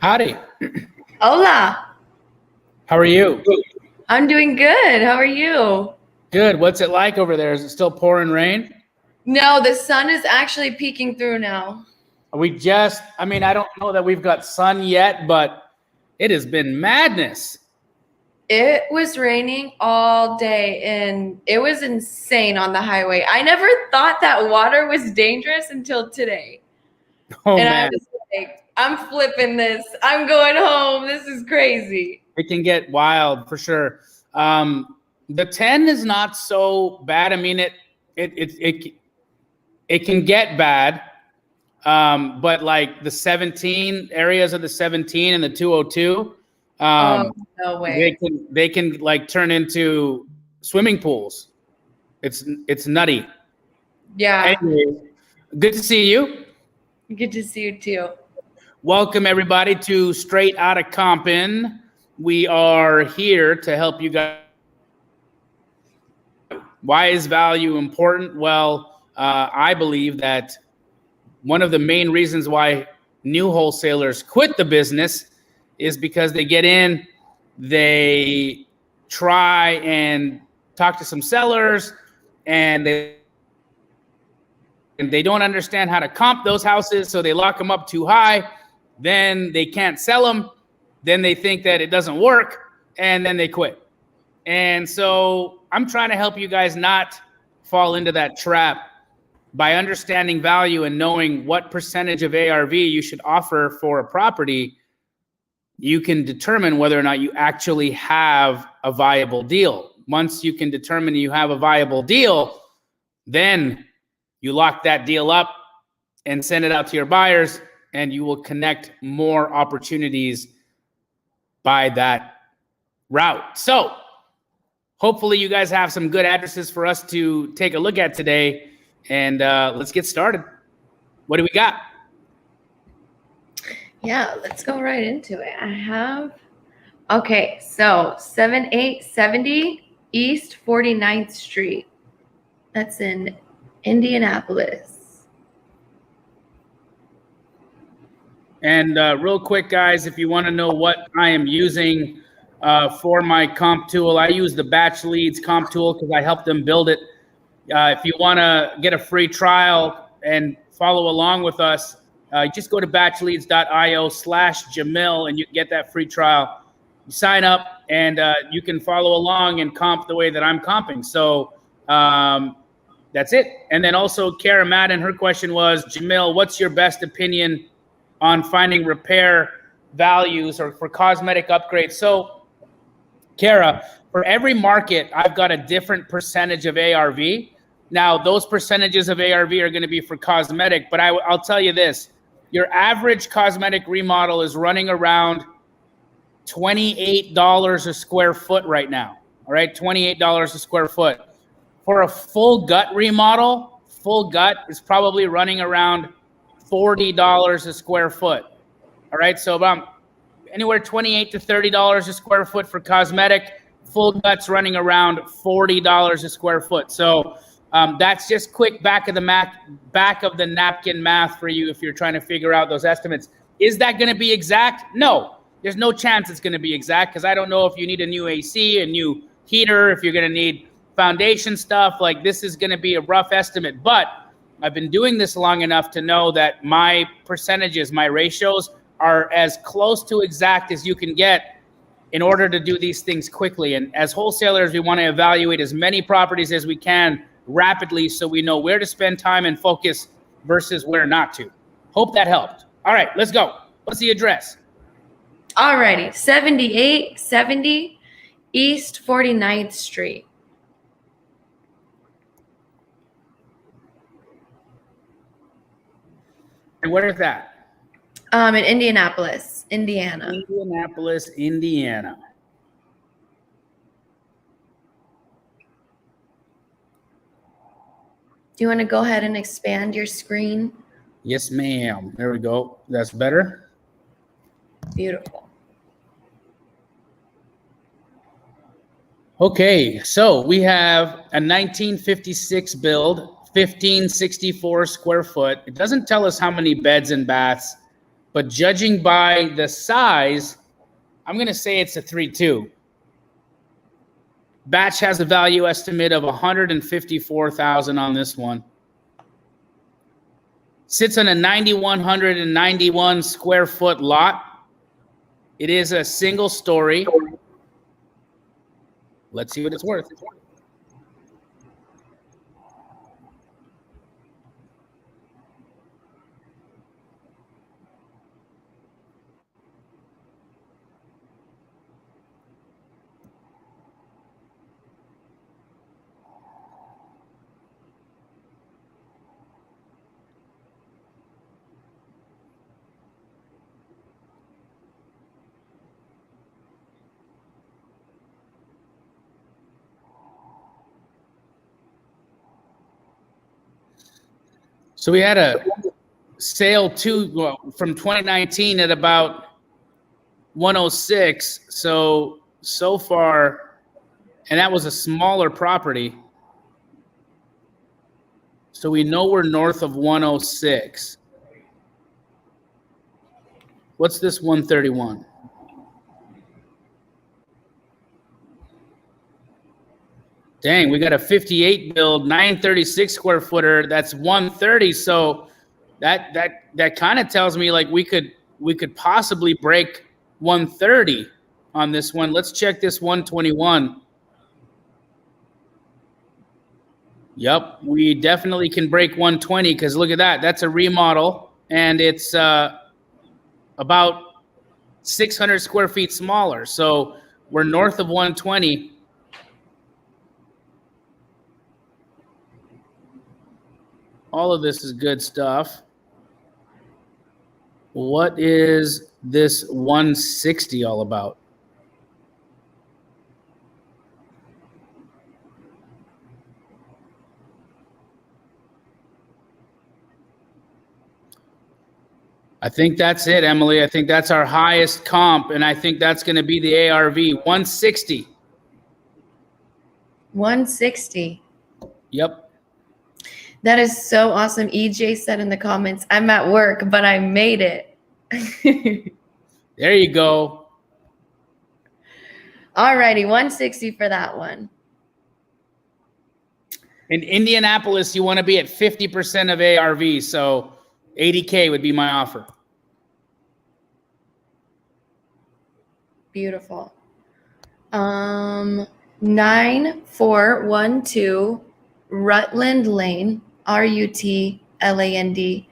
Howdy. Hola. How are you? I'm doing good. How are you? Good. What's it like over there? Is it still pouring rain? No, the sun is actually peeking through now. I don't know that we've got sun yet, but it has been madness. It was raining all day and it was insane on the highway. I never thought that water was dangerous until today. Oh, and man. I was like, I'm flipping this. I'm going home. This is crazy. It can get wild for sure. The 10 is not so bad. I mean, it can get bad. But like the 17 areas of the 17 and the 202, Oh, no way. they can like turn into swimming pools. It's nutty. Yeah. Anyway, good to see you. Good to see you too. Welcome everybody to Straight Outta Compin. We are here to help you guys. Why is value important? Well, I believe that one of the main reasons why new wholesalers quit the business is because they get in, they try and talk to some sellers, and they don't understand how to comp those houses, so they lock them up too high. Then they can't sell them. Then they think that it doesn't work, and then they quit. And so I'm trying to help you guys not fall into that trap by understanding value and knowing what percentage of ARV you should offer for a property. You can determine whether or not you actually have a viable deal. Once you can determine you have a viable deal, then you lock that deal up and send it out to your buyers, and you will connect more opportunities by that route. So hopefully you guys have some good addresses for us to take a look at today, and let's get started. What do we got? Yeah, let's go right into it. So 7870 East 49th Street. That's in Indianapolis. And real quick, guys, if you want to know what I am using for my comp tool, I use the Batch Leads comp tool because I helped them build it. If you want to get a free trial and follow along with us, just go to batchleads.io/Jamil and you can get that free trial. You sign up and you can follow along and comp the way that I'm comping. So that's it. And then also Kara Madden, her question was, Jamil, what's your best opinion on finding repair values or for cosmetic upgrades? So Kara, for every market, I've got a different percentage of ARV. Now, those percentages of ARV are going to be for cosmetic, but I'll tell you this. Your average cosmetic remodel is running around $28 a square foot right now. All right, $28 a square foot. For a full gut remodel, full gut is probably running around $40 a square foot. All right, so about anywhere $28 to $30 a square foot for cosmetic. Full gut's running around $40 a square foot. So that's just quick back of the napkin math for you if you're trying to figure out those estimates. Is that going to be exact? No, there's no chance it's going to be exact because I don't know if you need a new AC, a new heater, if you're going to need foundation stuff. Like, this is going to be a rough estimate, but I've been doing this long enough to know that my percentages, my ratios are as close to exact as you can get in order to do these things quickly. And as wholesalers, we want to evaluate as many properties as we can rapidly so we know where to spend time and focus versus where not to. Hope that helped. All right, let's go. What's the address? Alrighty, 7870 East 49th Street. And where is that? In Indianapolis, Indiana. Indianapolis, Indiana. Do you want to go ahead and expand your screen? Yes, ma'am. There we go. That's better. Beautiful. Okay, so we have a 1956 build, 1564 square foot. It doesn't tell us how many beds and baths But judging by the size, I'm going to say it's a 3.2. Batch has a value estimate of $154,000 on this one. Sits on a 9,191 square foot lot. It is a single story. Let's see what it's worth. So we had a sale from 2019 at about 106. So far, and that was a smaller property. So we know we're north of 106. What's this 131? Dang, we got a 58 build, 936 square footer. That's 130. So that kind of tells me like we could possibly break 130 on this one. Let's check this 121. Yep, we definitely can break 120 because look at that. That's a remodel, and it's about 600 square feet smaller. So we're north of 120. All of this is good stuff. What is this 160 all about? I think that's it, Emily. I think that's our highest comp, and I think that's going to be the ARV, 160. 160. Yep. That is so awesome. EJ said in the comments, I'm at work, but I made it. There you go. Alrighty, 160 for that one. In Indianapolis, you want to be at 50% of ARV, so 80K would be my offer. Beautiful. 9412 Rutland Lane, Rutland,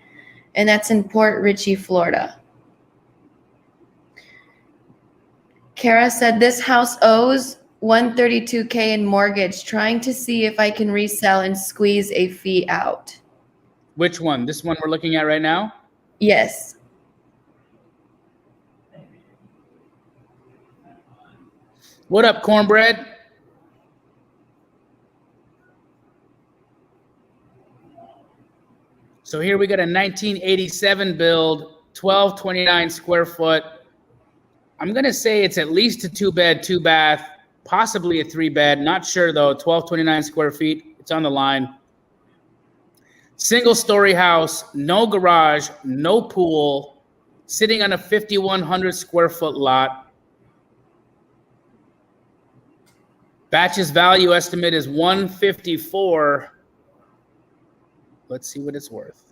and that's in Port Richey, Florida. Kara said this house owes $132K in mortgage, trying to see if I can resell and squeeze a fee out. Which one? This one we're looking at right now? Yes. What up, cornbread? So here we got a 1987 build, 1229 square foot. I'm going to say it's at least a 2-bed, 2-bath, possibly a 3-bed. Not sure, though. 1229 square feet. It's on the line. Single-story house, no garage, no pool, sitting on a 5,100 square foot lot. Batch's value estimate is 154. Let's see what it's worth.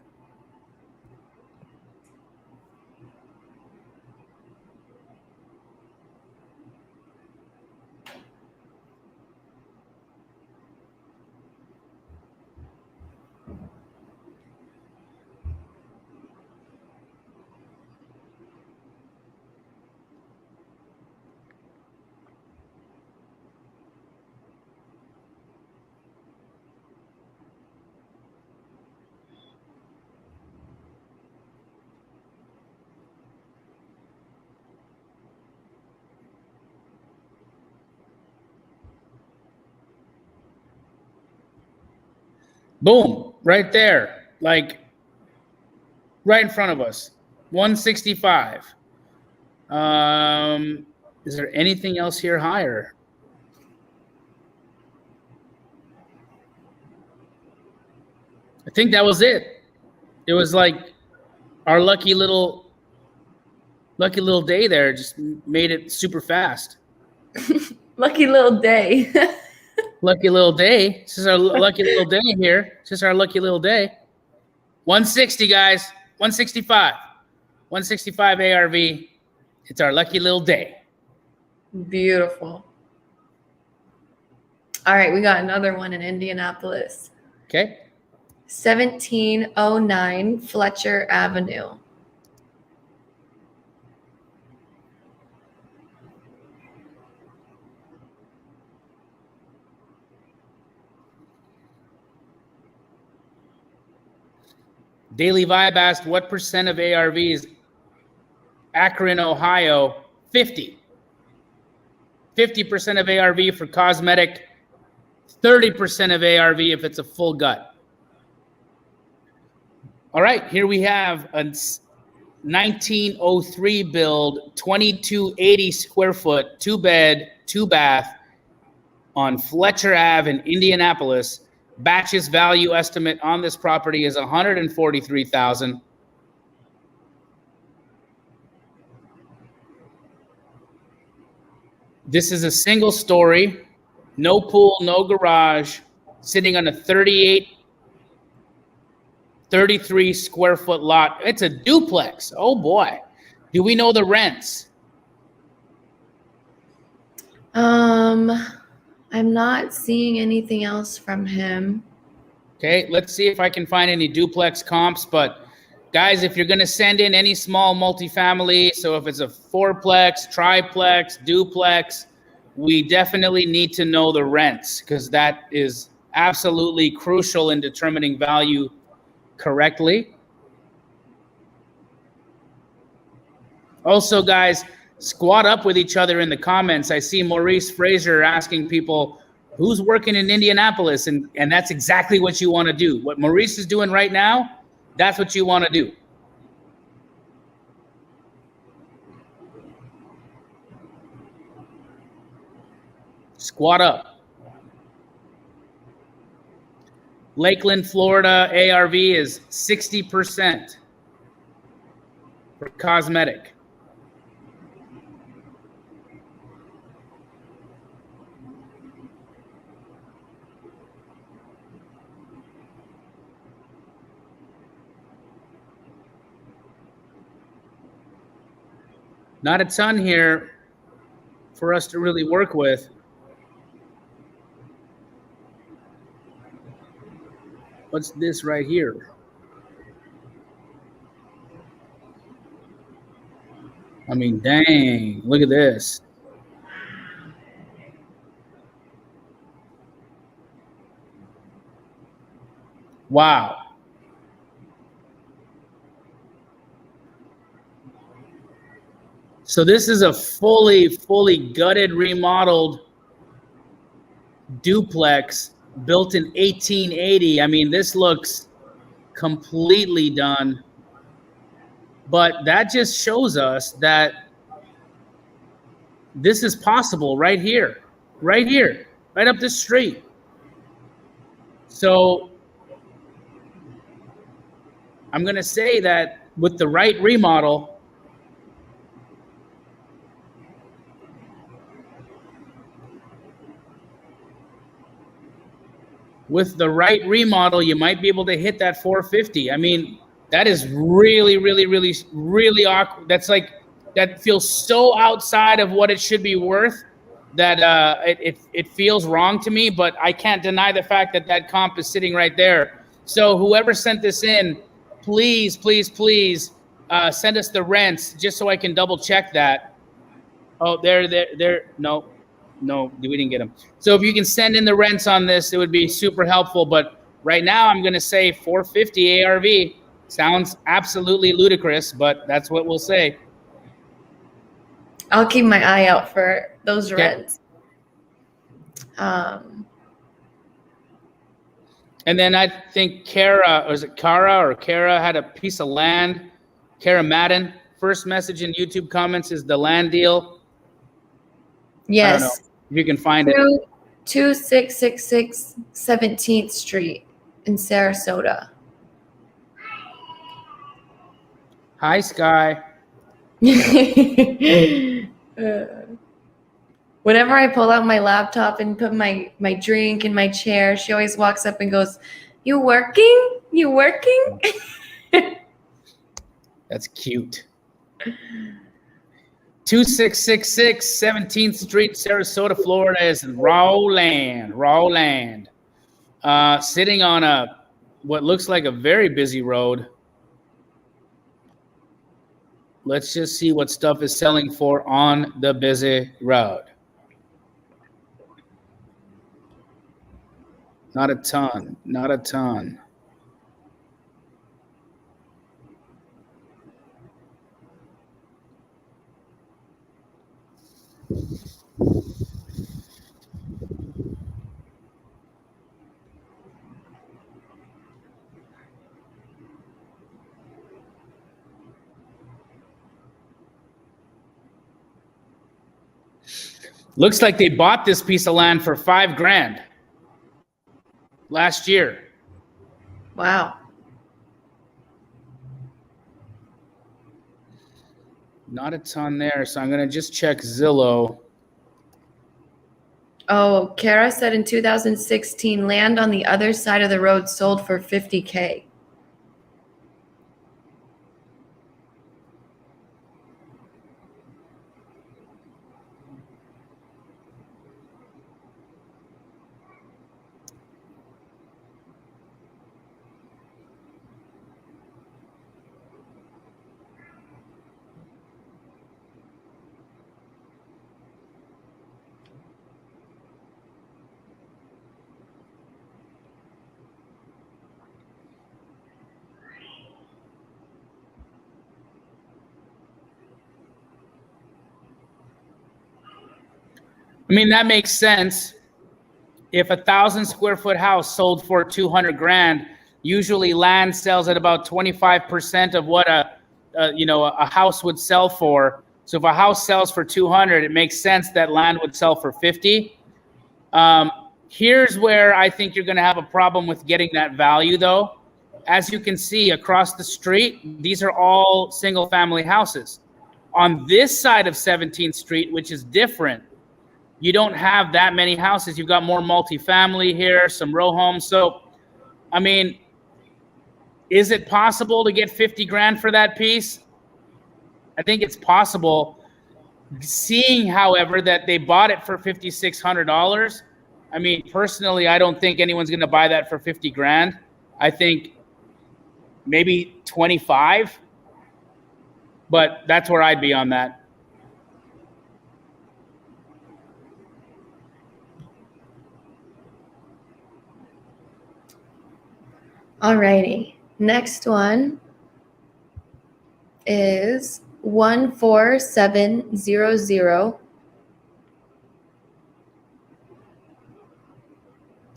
Boom, right there, like right in front of us, 165. Is there anything else here higher? I think that was it. It was like our lucky little Lucky little day there. Just made it super fast. Lucky little day. Lucky little day. This is our lucky little day here. This is our lucky little day. 160, guys. 165. 165 ARV. It's our lucky little day. Beautiful. All right, we got another one in Indianapolis. Okay. 1709 Fletcher Avenue. Daily Vibe asked, what percent of ARV is Akron, Ohio? 50. 50% of ARV for cosmetic, 30% of ARV if it's a full gut. All right, here we have a 1903 build, 2280 square foot, 2-bed, 2-bath on Fletcher Ave in Indianapolis. Batch's value estimate on this property is $143,000. This is a single story, no pool, no garage, sitting on a 33 square foot lot. It's a duplex. Oh boy. Do we know the rents? I'm not seeing anything else from him. Okay, let's see if I can find any duplex comps. But guys, if you're going to send in any small multifamily, so if it's a fourplex, triplex, duplex, we definitely need to know the rents, because that is absolutely crucial in determining value correctly. Also, guys, squat up with each other in the comments. I see Maurice Fraser asking people who's working in Indianapolis, and that's exactly what you want to do. What Maurice is doing right now, that's what you want to do. Squat up. Lakeland, Florida, ARV is 60% for cosmetic. Not a ton here for us to really work with. What's this right here? I mean, dang, look at this. Wow. So this is a fully gutted, remodeled duplex built in 1880. I mean, this looks completely done. But that just shows us that this is possible right here, right up the street. So I'm going to say that with the right remodel, you might be able to hit that 450. I mean, that is really awkward. That's like, that feels so outside of what it should be worth that it feels wrong to me, but I can't deny the fact that that comp is sitting right there. So whoever sent this in, please send us the rents just so I can double check that. Oh, there. No, we didn't get them. So if you can send in the rents on this, it would be super helpful. But right now, I'm going to say 450 ARV. Sounds absolutely ludicrous, but that's what we'll say. I'll keep my eye out for those rents. And then I think Kara had a piece of land. Kara Madden, first message in YouTube comments is the land deal. Yes. I don't know if you can find it. 2666 17th Street in Sarasota. Hi, Sky. Whenever I pull out my laptop and put my drink in my chair, she always walks up and goes, "You working? You working?" That's cute. 2666 17th Street, Sarasota, Florida is raw land. Raw land. Sitting on what looks like a very busy road. Let's just see what stuff is selling for on the busy road. Not a ton. Not a ton. Looks like they bought this piece of land for $5,000 last year. Wow. Not a ton there, so I'm going to just check Zillow. Oh, Kara said in 2016, land on the other side of the road sold for $50K. I mean, that makes sense. If a 1,000 square foot house sold for $200,000, usually land sells at about 25% of what a house would sell for. So if a house sells for 200, it makes sense that land would sell for 50. Here's where I think you're going to have a problem with getting that value, though. As you can see across the street, these are all single family houses. On this side of 17th Street, which is different, you don't have that many houses. You've got more multifamily here, some row homes. So, I mean, is it possible to get $50,000 for that piece? I think it's possible. Seeing, however, that they bought it for $5,600, I mean, personally, I don't think anyone's going to buy that for $50,000. I think maybe 25, but that's where I'd be on that. Alrighty, next one is 14700.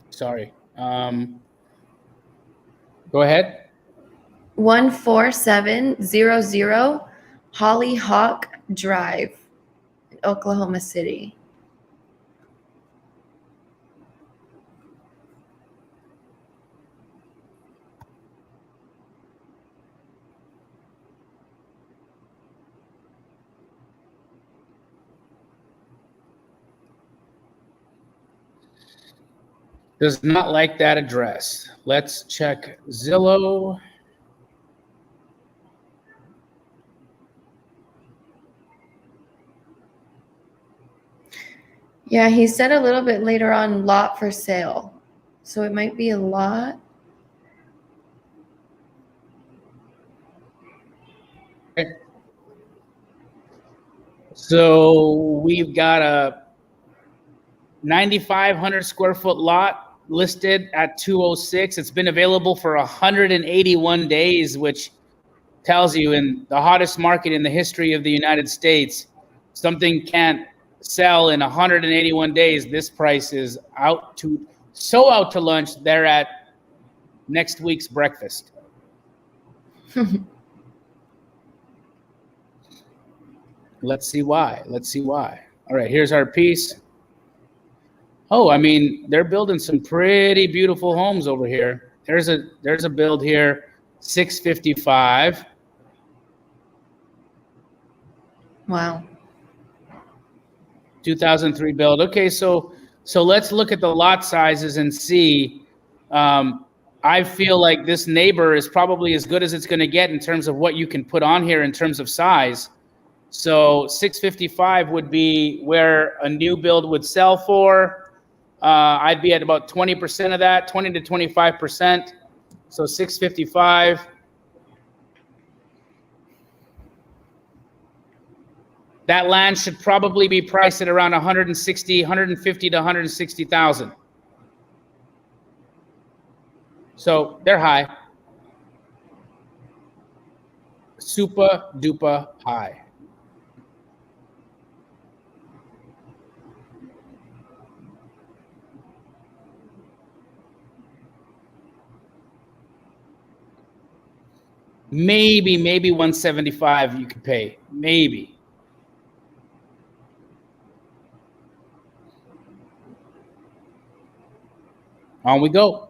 Sorry. Go ahead. 14700 Hollyhock Drive, Oklahoma City. Does not like that address. Let's check Zillow. Yeah, he said a little bit later on, lot for sale. So it might be a lot. Okay. So we've got a 9,500 square foot lot listed at 206. It's been available for 181 days, which tells you in the hottest market in the history of the United States, something can't sell in 181 days. This price is out to lunch. They're at next week's breakfast. Let's see why. Let's see why. All right, here's our piece. Oh, I mean, they're building some pretty beautiful homes over here. There's a build here, 655. Wow. 2003 build. Okay, so let's look at the lot sizes and see. I feel like this neighbor is probably as good as it's going to get in terms of what you can put on here in terms of size. So 655 would be where a new build would sell for. I'd be at about 20% of that, 20 to 25%. So 655. That land should probably be priced at around 150 to 160,000. So they're high. Super duper high. Maybe 175 you could pay. Maybe. On we go.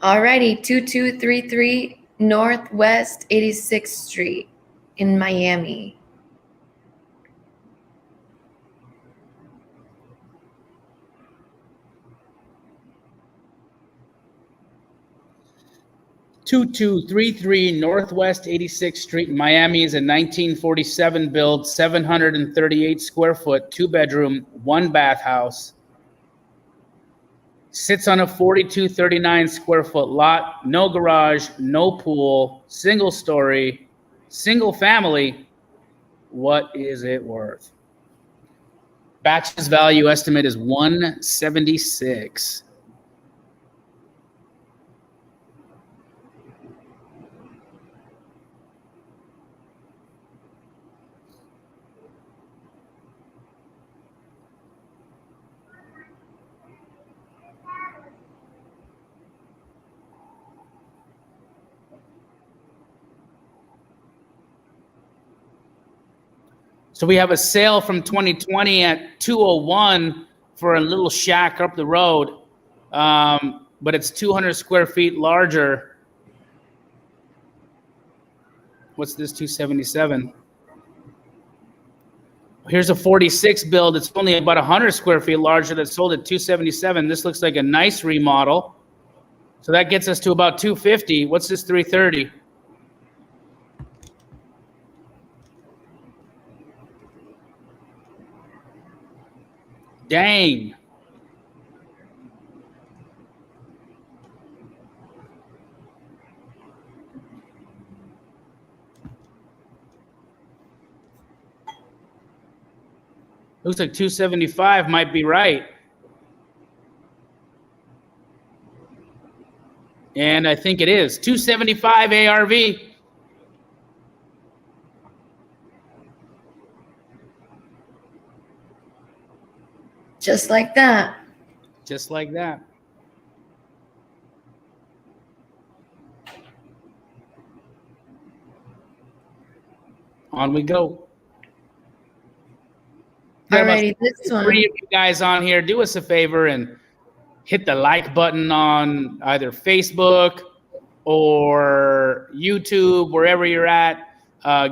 Alrighty, 2233 Northwest 86th Street in Miami. (2233) Northwest 86th Street in Miami is a 1947 build, 738 square foot, 2-bedroom, 1-bath house. Sits on a 4239 square foot lot, no garage, no pool, single story, single family. What is it worth? Batch's value estimate is 176. So we have a sale from 2020 at 201 for a little shack up the road, but it's 200 square feet larger. What's this 277? Here's a 46 build. It's only about 100 square feet larger that's sold at 277. This looks like a nice remodel. So that gets us to about 250. What's this 330? Dang. Looks like 275 might be right. And I think it is. 275 ARV. Just like that. Just like that. On we go. Alrighty, this one. 3 of you guys on here, do us a favor and hit the like button on either Facebook or YouTube, wherever you're at.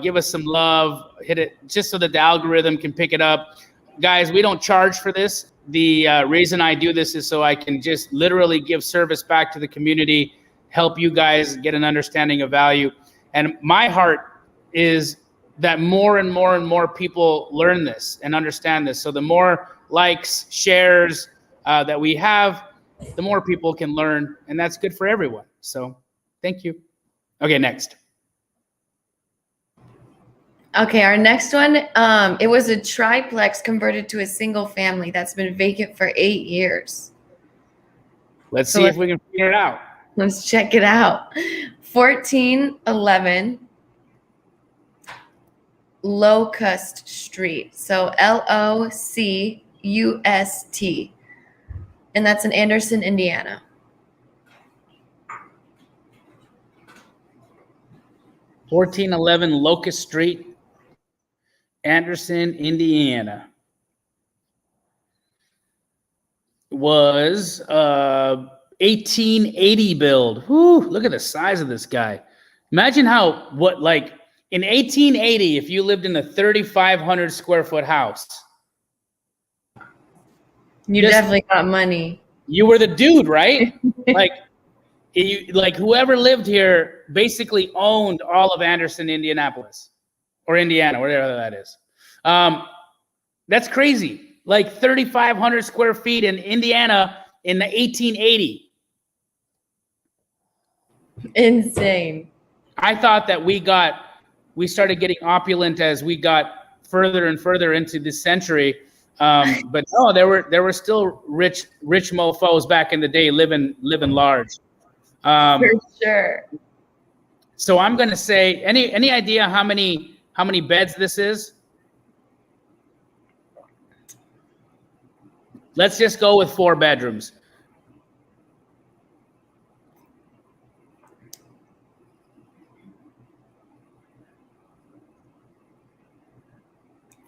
Give us some love. Hit it just so that the algorithm can pick it up. Guys, we don't charge for this. The reason I do this is so I can just literally give service back to the community, help you guys get an understanding of value. And my heart is that more and more and more people learn this and understand this. So the more likes, shares that we have, the more people can learn, and that's good for everyone. So thank you. Okay, next. Okay, our next one, it was a triplex converted to a single family that's been vacant for 8 years. Let's see if we can figure it out. Let's check it out. 1411 Locust Street. So Locust. And that's in Anderson, Indiana. (1411) Locust Street, Anderson, Indiana. Was 1880 build. Whew, look at the size of this guy. Imagine like in 1880, if you lived in a 3,500 square foot house, You definitely got money. You were the dude, right? like whoever lived here basically owned all of Anderson, Indianapolis, or Indiana, whatever that is. That's crazy. Like 3,500 square feet in Indiana in the 1880. Insane. I thought that we started getting opulent as we got further and further into this century. But no, there were still rich mofos back in the day living large. For sure. So I'm gonna say, any idea how many beds this is? Let's just go with 4 bedrooms.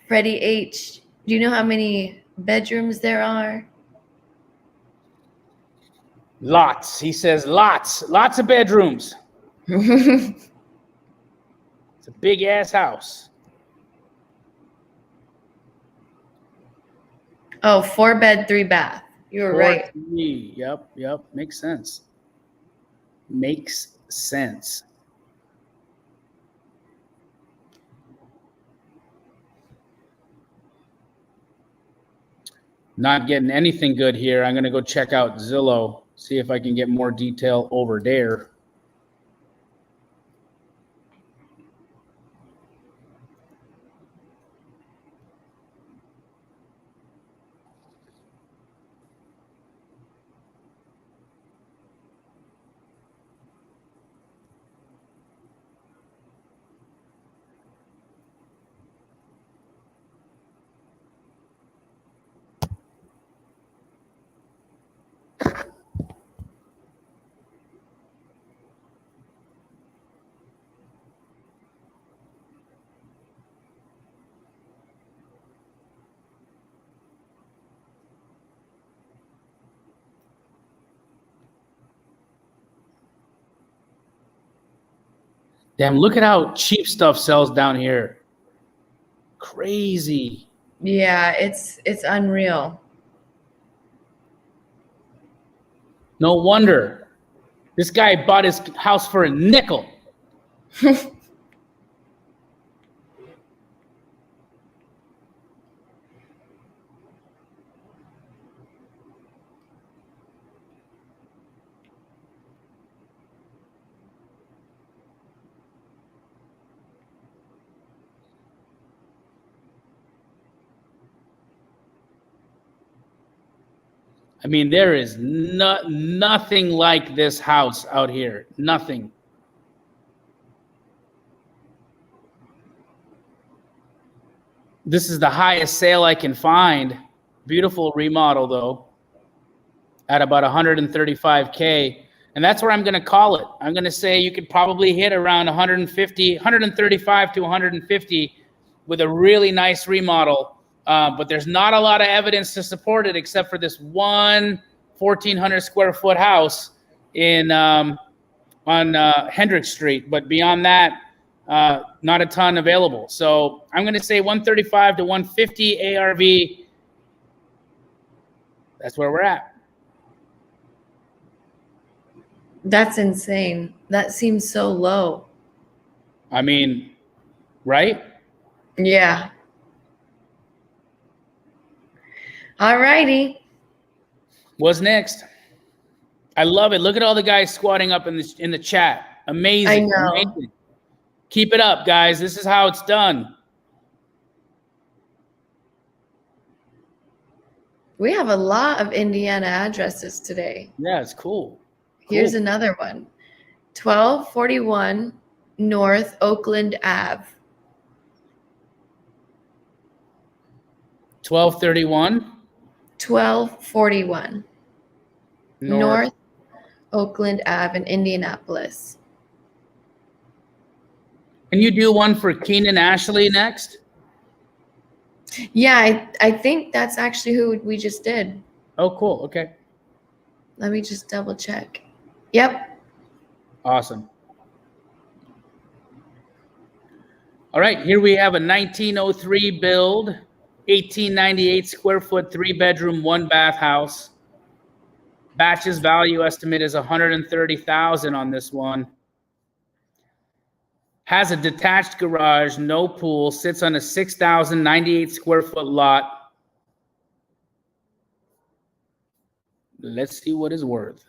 Freddie H, do you know how many bedrooms there are? Lots. He says lots of bedrooms. It's a big ass house. Oh, 4 bed, 3 bath. You were right. 3. Yep. Makes sense. Makes sense. Not getting anything good here. I'm going to go check out Zillow, see if I can get more detail over there. Damn, look at how cheap stuff sells down here. Crazy. Yeah, it's unreal. No wonder. This guy bought his house for a nickel. I mean, there is nothing like this house out here. Nothing. This is the highest sale I can find. Beautiful remodel, though, at about 135K. And that's where I'm going to call it. I'm going to say you could probably hit around 135 to 150 with a really nice remodel. But there's not a lot of evidence to support it except for this one 1,400 square foot house in on Hendrick Street. But beyond that, not a ton available. So I'm going to say 135 to 150 ARV. That's where we're at. That's insane. That seems so low. I mean, right? Yeah. All righty. What's next? I love it. Look at all the guys squatting up in the chat. Amazing. I know. Amazing. Keep it up, guys. This is how it's done. We have a lot of Indiana addresses today. Yeah, it's cool. Here's another one. 1241 North Oakland Ave. 1231? 1241 North Oakland Ave in Indianapolis. Can you do one for Keenan Ashley next? Yeah, I think that's actually who we just did. Oh, cool. Okay. Let me just double check. Yep. Awesome. All right, here we have a 1903 build, 1898 square foot, 3-bedroom, 1-bath house. Batch's value estimate is $130,000 on this one. Has a detached garage, no pool, sits on a 6,098 square foot lot. Let's see what it's worth.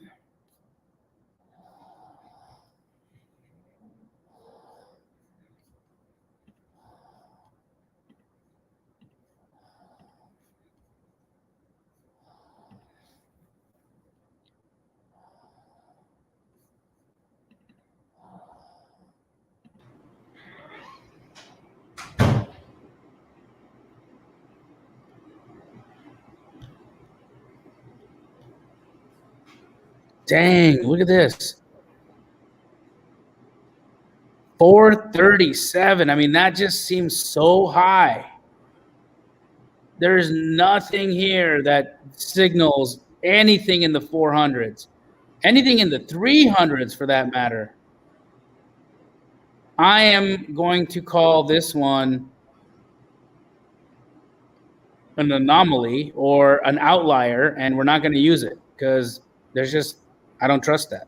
Dang, look at this. 437. I mean, that just seems so high. There's nothing here that signals anything in the 400s, anything in the 300s for that matter. I am going to call this one an anomaly or an outlier, and we're not going to use it because there's just, I don't trust that.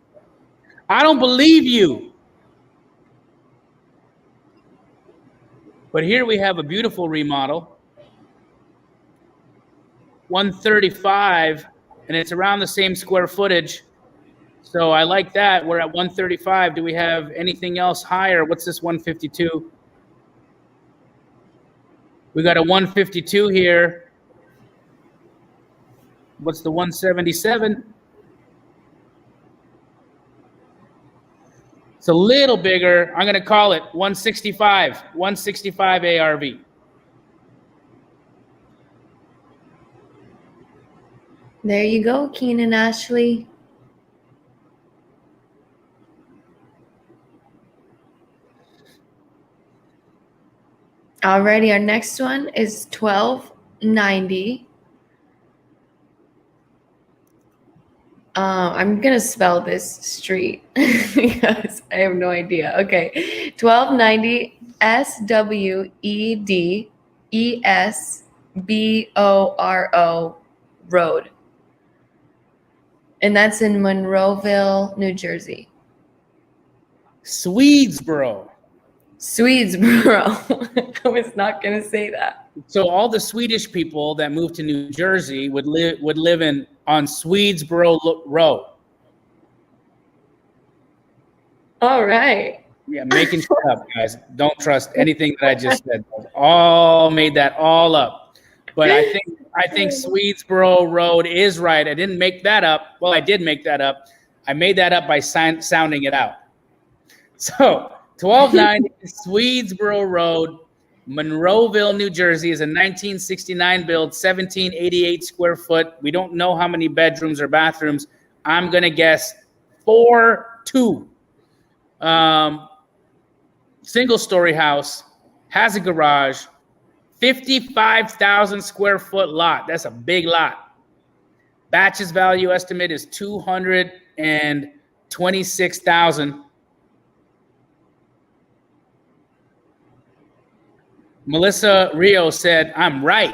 I don't believe you. But here we have a beautiful remodel, 135, and it's around the same square footage. So I like that. We're at 135. Do we have anything else higher? What's this 152? We got a 152 here. What's the 177? It's a little bigger. I'm going to call it 165, 165 ARV. There you go, Keenan Ashley. Alrighty, our next one is 1290. I'm gonna spell this street because I have no idea. Okay, 1290 Swedesboro Road, and that's in Monroeville, New Jersey. Swedsboro. Swedsboro. I was not gonna say that. So all the Swedish people that moved to New Jersey would live on Swedsboro Road. All right. Yeah, making shit up, guys. Don't trust anything that I just said. All made that all up. But I think Swedsboro Road is right. I didn't make that up. Well, I did make that up. I made that up by sounding it out. So 1290 Swedsboro Road, Monroeville, New Jersey, is a 1969 build, 1788 square foot. We don't know how many bedrooms or bathrooms. I'm going to guess 4-2. Single story house, has a garage, 55,000 square foot lot. That's a big lot. Batch's value estimate is $226,000. Melissa Rio said, "I'm right.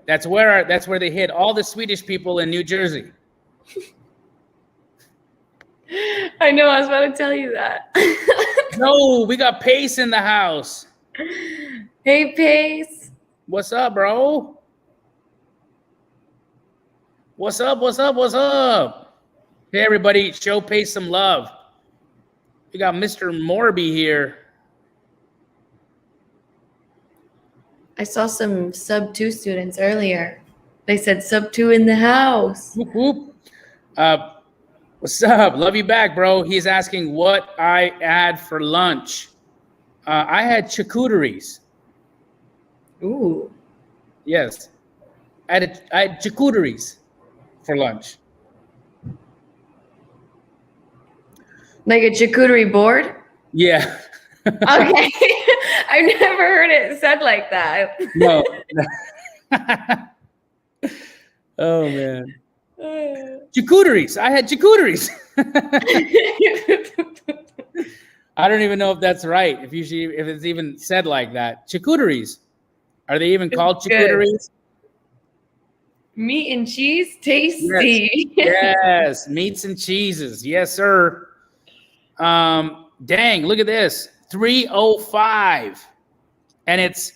That's where they hit all the Swedish people in New Jersey." I know, I was about to tell you that. No, we got Pace in the house. Hey, Pace. What's up, bro? What's up? What's up? What's up? Hey, everybody, show Pace some love. We got Mr. Morby here. I saw some sub 2 students earlier. They said sub 2 in the house. Whoop, whoop. What's up? Love you back, bro. He's asking what I had for lunch. I had charcuteries. Ooh. Yes. I had charcuteries for lunch. Like a charcuterie board? Yeah. Okay. I've never heard it said like that. No. Oh, man. Charcuteries. I had charcuteries. I don't even know if that's right. If it's even said like that. Charcuteries. Are they even called charcuteries? Meat and cheese, tasty. Yes, meats and cheeses. Yes, sir. Dang, look at this. 305. And it's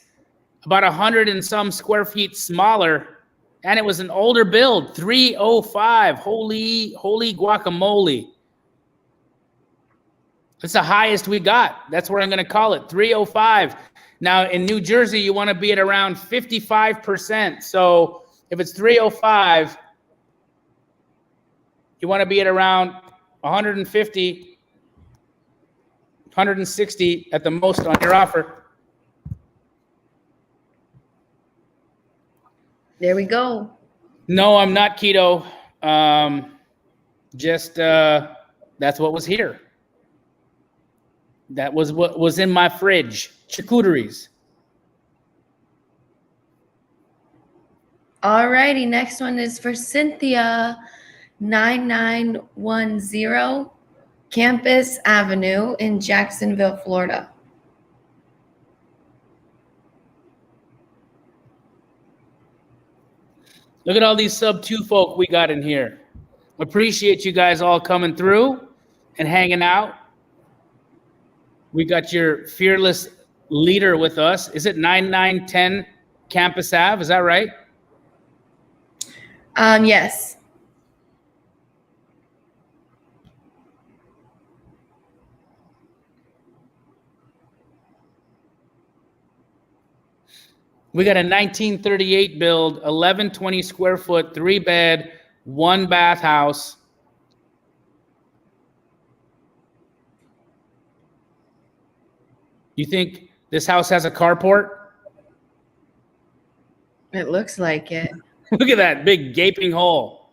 about 100 and some square feet smaller. And it was an older build. 305. Holy guacamole. It's the highest we got. That's what I'm going to call it. 305. Now, in New Jersey, you want to be at around 55%. So if it's 305, you want to be at around 150, 160 at the most on your offer. There we go. No, I'm not keto. That's what was here. That was what was in my fridge. Charcuteries. All righty. Next one is for Cynthia, 9910 Campus Avenue in Jacksonville, Florida. Look at all these sub-2 folk we got in here. Appreciate you guys all coming through and hanging out. We got your fearless leader with us. Is it 9910 Campus Ave? Is that right? Yes. We got a 1938 build, 1120 square foot, 3-bed, 1-bath house. You think this house has a carport? It looks like it. Look at that big gaping hole.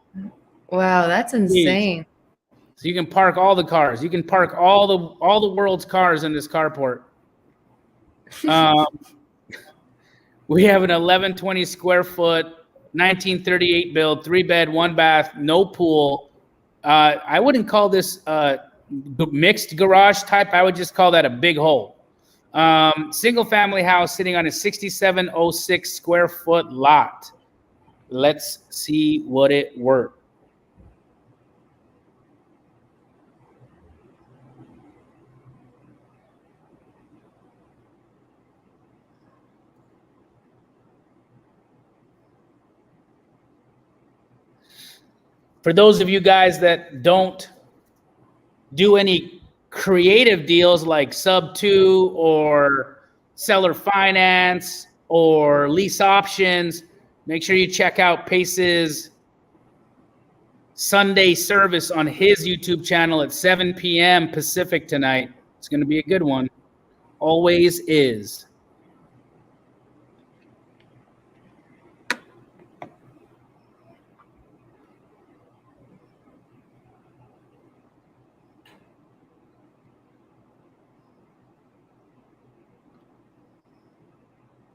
Wow, that's insane. So you can park all the cars. You can park all the world's cars in this carport. We have an 1120 square foot, 1938 build, 3-bed, 1-bath, no pool. I wouldn't call this mixed garage type. I would just call that a big hole. Single family house sitting on a 6706 square foot lot. Let's see what it worth. For those of you guys that don't do any creative deals like sub-2 or seller finance or lease options, make sure you check out Pace's Sunday service on his YouTube channel at 7 p.m. Pacific tonight. It's going to be a good one. Always is.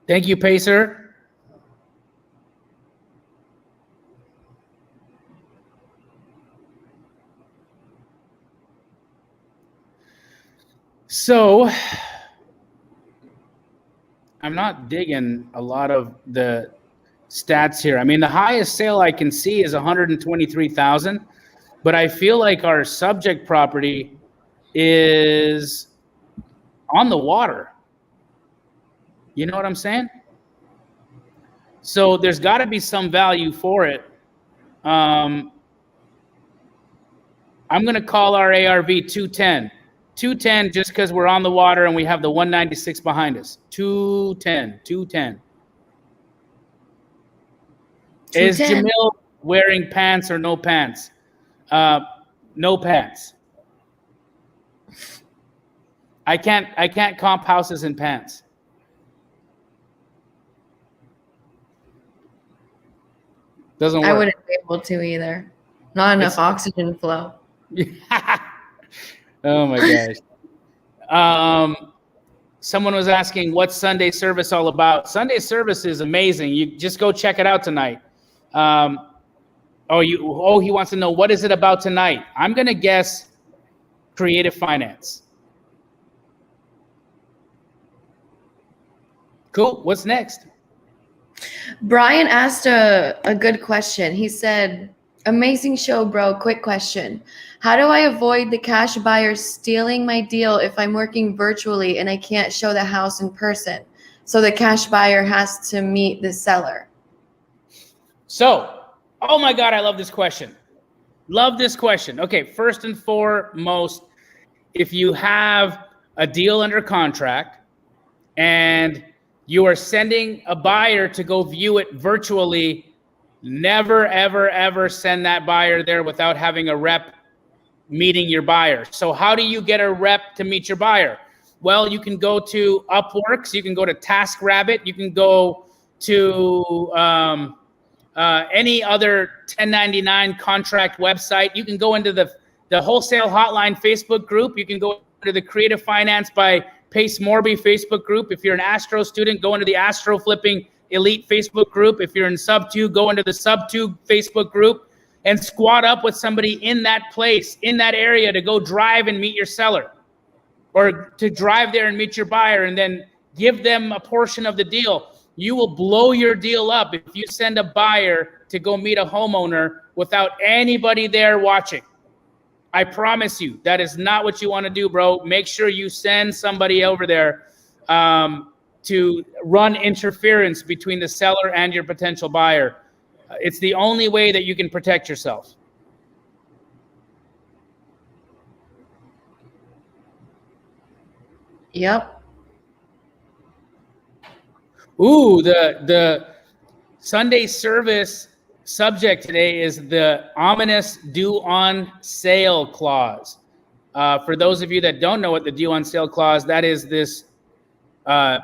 Thank you, Pacer. So I'm not digging a lot of the stats here. I mean, the highest sale I can see is 123,000, but I feel like our subject property is on the water. You know what I'm saying? So there's got to be some value for it. I'm going to call our ARV 210. 210 just because we're on the water and we have the 196 behind us. 210. Is Jamil wearing pants or no pants? No pants. I can't comp houses in pants. Doesn't work. I wouldn't be able to either. Not enough oxygen flow. Oh my gosh. Someone was asking what's Sunday service all about. Sunday service is amazing. You just go check it out tonight. He wants to know what is it about tonight. I'm gonna guess creative finance. Cool. What's next? Brian asked a good question. He said, amazing show, bro. Quick question. How do I avoid the cash buyer stealing my deal if I'm working virtually and I can't show the house in person? So the cash buyer has to meet the seller. So, oh my God, I love this question. Love this question. Okay, first and foremost, if you have a deal under contract and you are sending a buyer to go view it virtually, never, ever, ever send that buyer there without having a rep meeting your buyer. So how do you get a rep to meet your buyer? Well, you can go to Upworks, you can go to TaskRabbit, you can go to any other 1099 contract website. You can go into the Wholesale Hotline Facebook group. You can go to the Creative Finance by Pace Morby Facebook group. If you're an Astro student, go into the Astro Flipping Elite Facebook group. If you're in Sub 2, go into the Sub 2 Facebook group and squat up with somebody in that place, in that area, to go drive and meet your seller, or to drive there and meet your buyer and then give them a portion of the deal. You will blow your deal up if you send a buyer to go meet a homeowner without anybody there watching. I promise you, that is not what you want to do, bro. Make sure you send somebody over there to run interference between the seller and your potential buyer. It's the only way that you can protect yourself. Yep. Ooh, the Sunday service subject today is the ominous due on sale clause. For those of you that don't know what the due on sale clause, that is this dark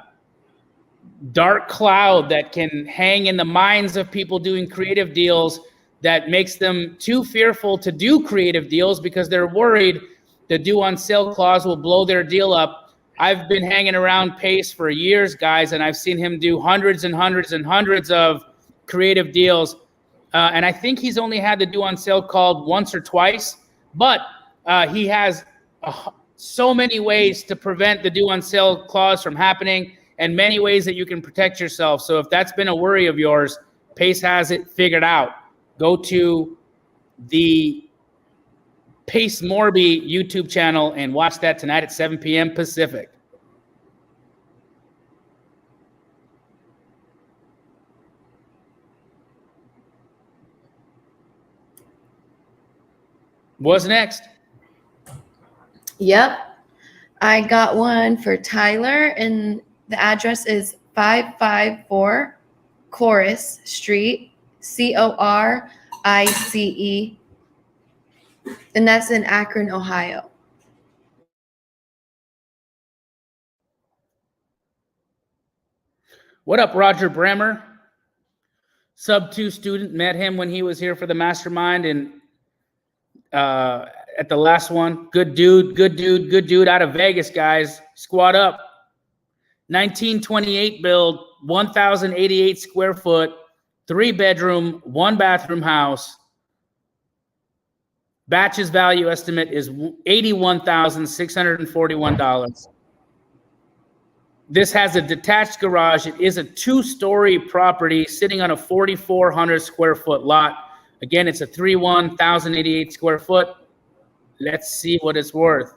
cloud that can hang in the minds of people doing creative deals that makes them too fearful to do creative deals because they're worried the due on sale clause will blow their deal up. I've been hanging around Pace for years, guys, and I've seen him do hundreds and hundreds and hundreds of creative deals. And I think he's only had the due on sale called once or twice, but he has so many ways to prevent the due on sale clause from happening and many ways that you can protect yourself. So if that's been a worry of yours, Pace has it figured out. Go to the Pace Morby YouTube channel and watch that tonight at 7 p.m. Pacific. What's next? Yep. I got one for Tyler, and the address is 554 Chorus Street, Corice, and that's in Akron, Ohio. What up, Roger Bremer? Sub 2 student, met him when he was here for the mastermind and at the last one. Good dude out of Vegas, guys. Squad up. 1928 build, 1,088 square foot, 3-bedroom, 1-bathroom house. Batch's value estimate is $81,641. This has a detached garage. It is a 2-story property sitting on a 4,400 square foot lot. Again, it's a 1,088 square foot. Let's see what it's worth.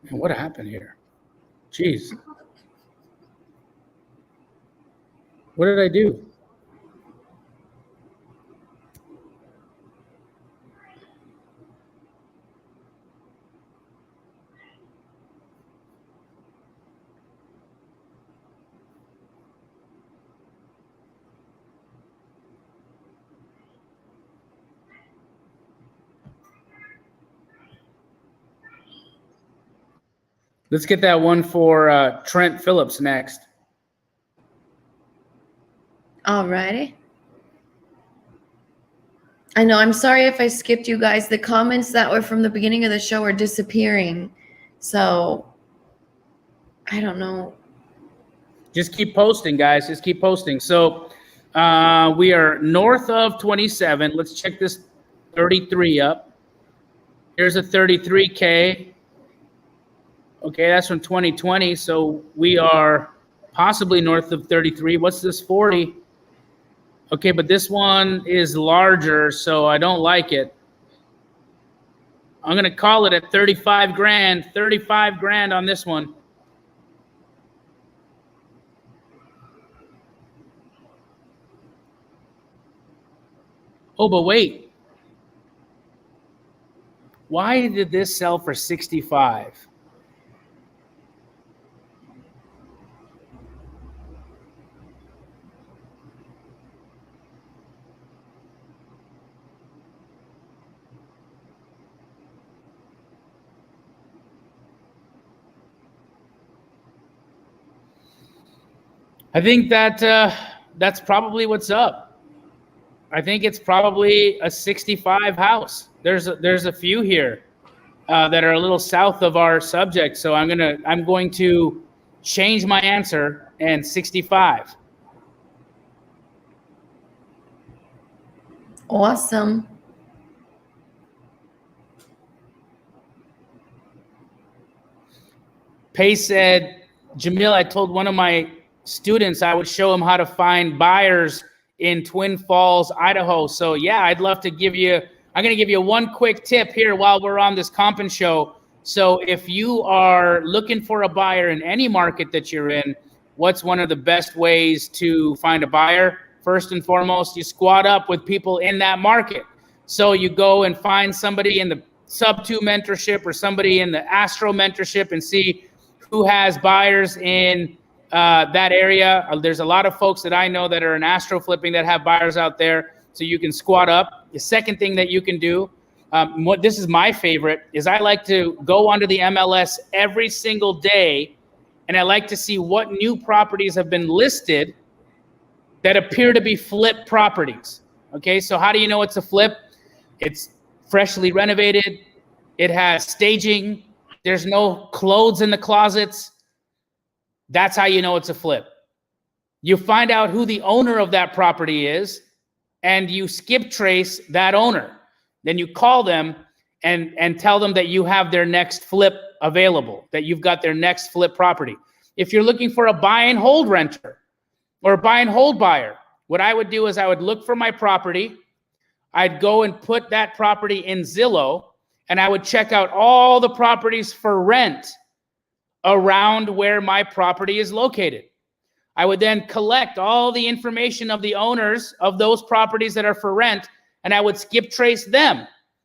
Man, what happened here? Jeez. What did I do? Let's get that one for Trent Phillips next. Alrighty. I know, I'm sorry if I skipped you guys. The comments that were from the beginning of the show are disappearing. So, I don't know. Just keep posting, guys. Just keep posting. So, we are north of 27. Let's check this 33 up. Here's a 33K. Okay, that's from 2020. So, we are possibly north of 33. What's this 40? Okay, but this one is larger, so I don't like it. I'm going to call it at 35 grand. 35 grand on this one. Oh, but wait. Why did this sell for 65? I think that that's probably what's up. I think it's probably a 65 house. There's a few here that are a little south of our subject, so I'm going to change my answer and 65. Awesome. Pace said, Jamil, I told one of my students I would show him how to find buyers in Twin Falls, Idaho. So yeah, I'd love to give you, I'm going to give you one quick tip here while we're on this Compin show. So if you are looking for a buyer in any market that you're in, what's one of the best ways to find a buyer? First and foremost, you squat up with people in that market. So you go and find somebody in the sub 2 mentorship or somebody in the Astro mentorship and see who has buyers in that area. There's a lot of folks that I know that are in Astro flipping that have buyers out there. So you can squat up. The second thing that you can do, this is my favorite, is I like to go onto the MLS every single day, and I like to see what new properties have been listed that appear to be flip properties. Okay, so how do you know it's a flip? It's freshly renovated. It has staging. There's no clothes in the closets. That's how you know it's a flip. You find out who the owner of that property is, and you skip trace that owner. Then you call them and tell them that you have their next flip available, that you've got their next flip property. If you're looking for a buy and hold renter or a buy and hold buyer, what I would do is I would look for my property. I'd go and put that property in Zillow, and I would check out all the properties for rent around where my property is located. I would then collect all the information of the owners of those properties that are for rent, and I would skip trace them,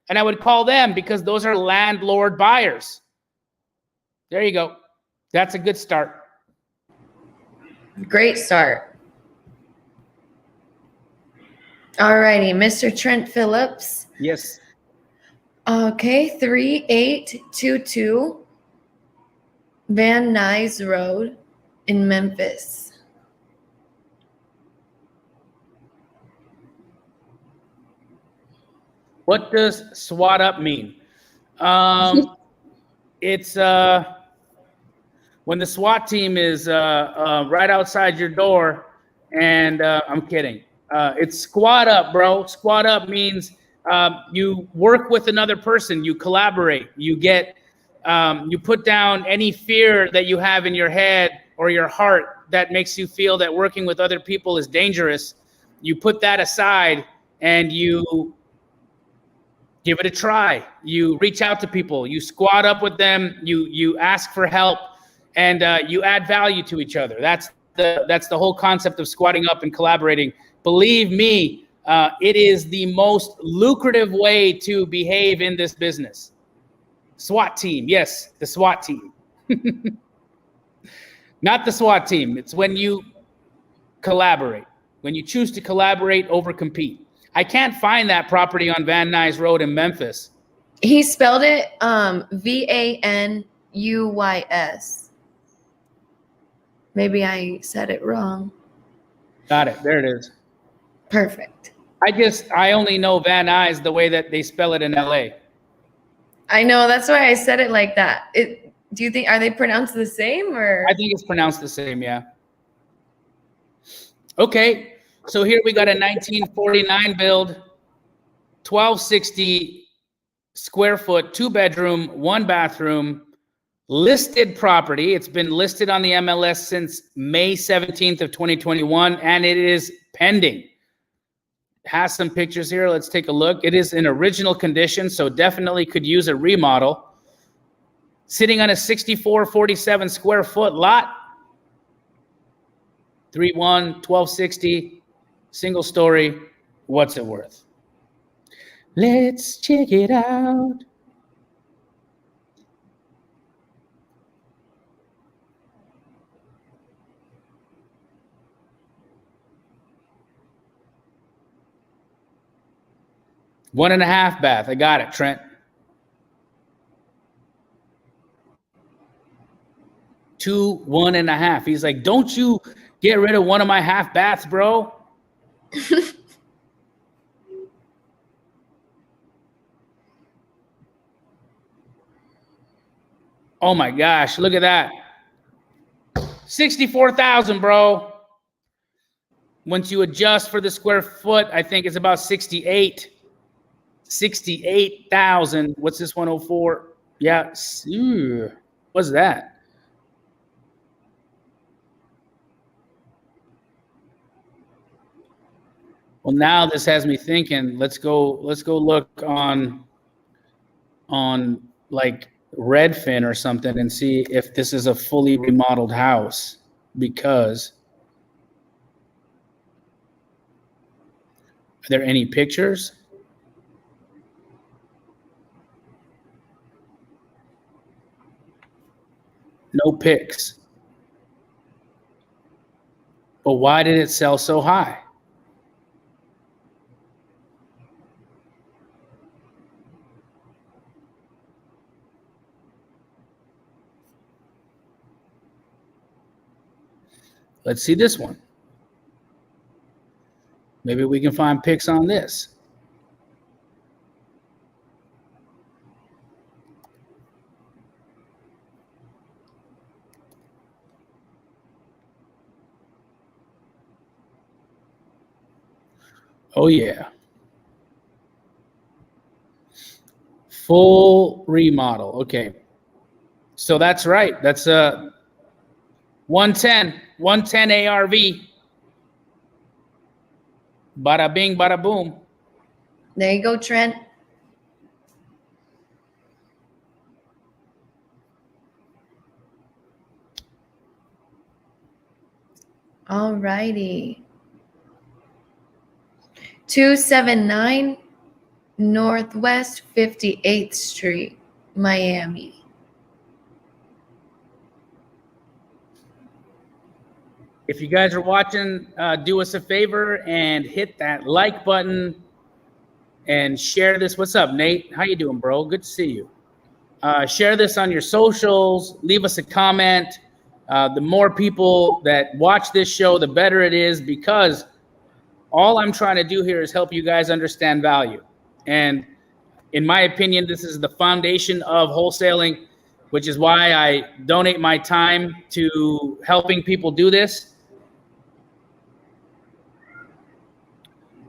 and I would call them because those are landlord buyers. There you go. That's a good start. Great start. All righty, Mr. Trent Phillips. Yes. Okay, 3822 Van Nuys Road in Memphis. What does SWAT up mean? It's when the SWAT team is right outside your door, and I'm kidding. It's squat up, bro. Squat up means you work with another person, you collaborate, you get, you put down any fear that you have in your head or your heart that makes you feel that working with other people is dangerous. You put that aside and you give it a try. You reach out to people, you squat up with them, you ask for help, and you add value to each other. That's the whole concept of squatting up and collaborating. Believe me, it is the most lucrative way to behave in this business. SWAT team, yes, the SWAT team. Not the SWAT team. It's when you collaborate, when you choose to collaborate over compete. I can't find that property on Van Nuys Road in Memphis. He spelled it VANUYS. Nuys. Maybe I said it wrong. Got it. There it is. Perfect. I only know Van Nuys the way that they spell it in LA. I know, that's why I said it like that. Do you think, are they pronounced the same or? I think it's pronounced the same, yeah. Okay, so here we got a 1949 build, 1260 square foot, 2-bedroom, 1-bathroom, listed property. It's been listed on the MLS since May 17th of 2021, and it is pending. Has some pictures here. Let's take a look. It is in original condition, so definitely could use a remodel. Sitting on a 6447 square foot lot. 3-1, 1260, single story. What's it worth? Let's check it out. One and a half bath. I got it, Trent. 2, 1.5. He's like, don't you get rid of one of my half baths, bro. Oh my gosh, look at that. 64,000, bro. Once you adjust for the square foot, I think it's about 68. 68,000. What's this 104? Yeah. Ooh, what's that? Well, now this has me thinking, let's go look on like Redfin or something and see if this is a fully remodeled house, because are there any pictures? No pics. But why did it sell so high? Let's see this one. Maybe we can find pics on this. Oh yeah. Full remodel. Okay. So that's right. That's a 110 ARV. Bada bing, bada boom. There you go, Trent. All righty. 279 Northwest 58th Street, Miami. If you guys are watching, do us a favor and hit that like button and share this. What's up, Nate? How you doing, bro? Good to see you. Share this on your socials. Leave us a comment. The more people that watch this show, the better it is, because all I'm trying to do here is help you guys understand value. And in my opinion, this is the foundation of wholesaling, which is why I donate my time to helping people do this.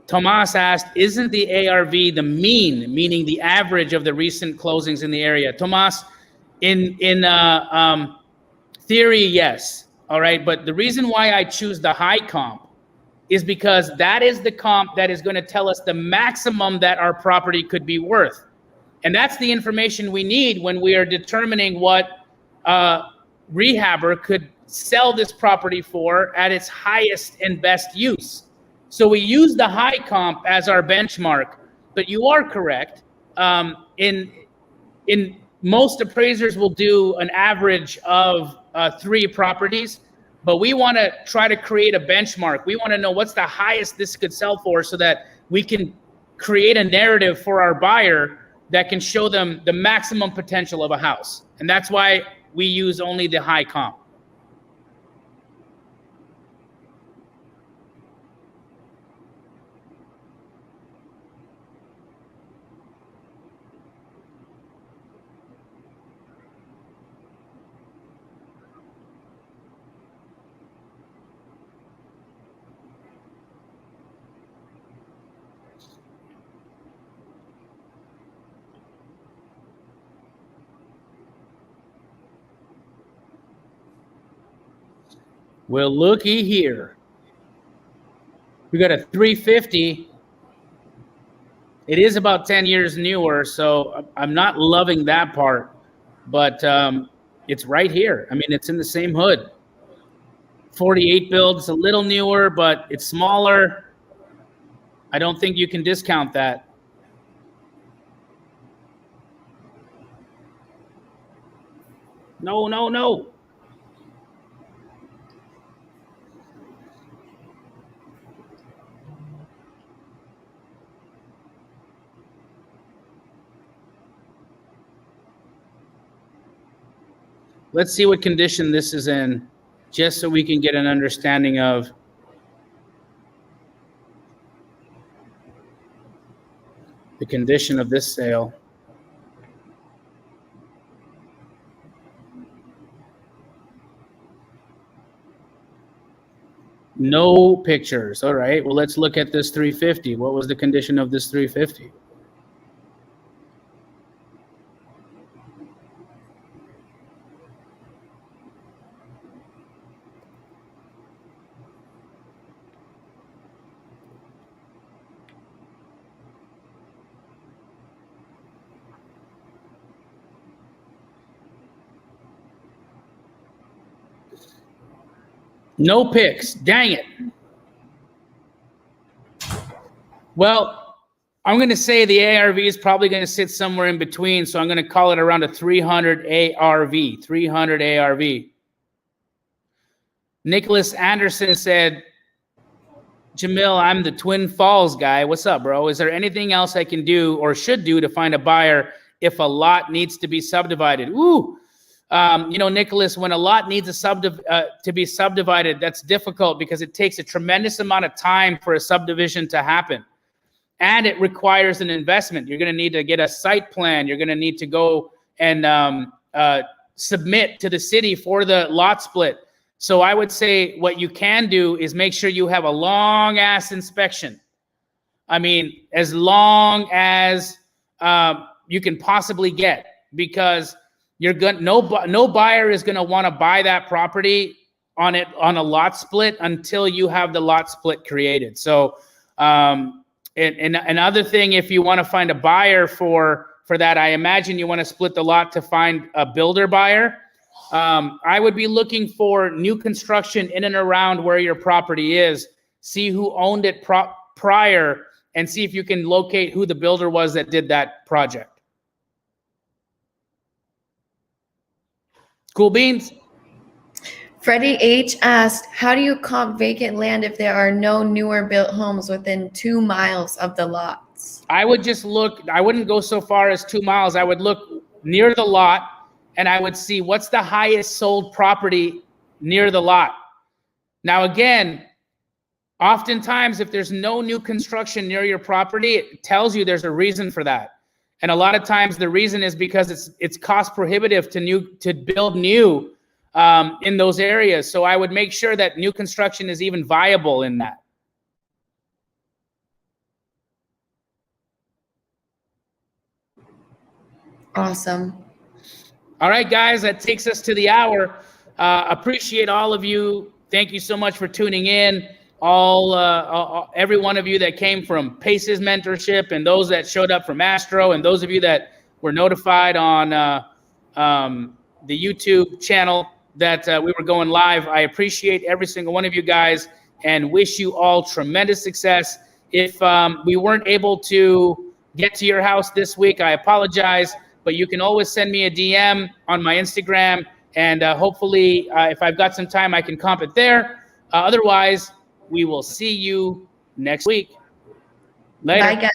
Tomas asked, isn't the ARV the mean, meaning the average of the recent closings in the area? Tomas, in theory, yes. All right. But the reason why I choose the high comp is because that is the comp that is going to tell us the maximum that our property could be worth. And that's the information we need when we are determining what rehabber could sell this property for at its highest and best use. So we use the high comp as our benchmark, but you are correct. In most appraisers will do an average of 3 properties, but we want to try to create a benchmark. We want to know what's the highest this could sell for, so that we can create a narrative for our buyer that can show them the maximum potential of a house. And that's why we use only the high comp. Well, looky here. We got a 350. It is about 10 years newer, so I'm not loving that part, but it's right here. I mean, it's in the same hood. 48 build, it's a little newer, but it's smaller. I don't think you can discount that. No, no, no. Let's see what condition this is in, just so we can get an understanding of the condition of this sale. No pictures. All right, well, let's look at this 350. What was the condition of this 350? No pics. Dang it. Well, I'm going to say the ARV is probably going to sit somewhere in between, so I'm going to call it around a 300 ARV. 300 ARV. Nicholas Anderson said, Jamil, I'm the Twin Falls guy. What's up, bro? Is there anything else I can do or should do to find a buyer if a lot needs to be subdivided? Ooh. You know, Nicholas, when a lot needs to be subdivided, that's difficult because it takes a tremendous amount of time for a subdivision to happen. And it requires an investment. You're going to need to get a site plan. You're going to need to go and submit to the city for the lot split. So I would say what you can do is make sure you have a long-ass inspection. I mean, as long as you can possibly get, because no buyer is going to want to buy that property on a lot split until you have the lot split created. So, and another thing, if you want to find a buyer for that, I imagine you want to split the lot to find a builder buyer. I would be looking for new construction in and around where your property is. See who owned it prior, and see if you can locate who the builder was that did that project. Cool beans. Freddie H asked, how do you comp vacant land if there are no newer built homes within 2 miles of the lots? I would just look, I wouldn't go so far as 2 miles. I would look near the lot and I would see what's the highest sold property near the lot. Now, again, oftentimes if there's no new construction near your property, it tells you there's a reason for that. And a lot of times the reason is because it's cost prohibitive to build new in those areas. So I would make sure that new construction is even viable in that. Awesome. All right, guys, that takes us to the hour. Appreciate all of you. Thank you so much for tuning in. Every one of you that came from Pace's mentorship, and those that showed up from Astro, and those of you that were notified on the YouTube channel that we were going live. I appreciate every single one of you guys and wish you all tremendous success. If we weren't able to get to your house this week, I apologize, but you can always send me a DM on my Instagram, and hopefully if I've got some time, I can comp it there. Otherwise, we will see you next week. Later. Bye, guys.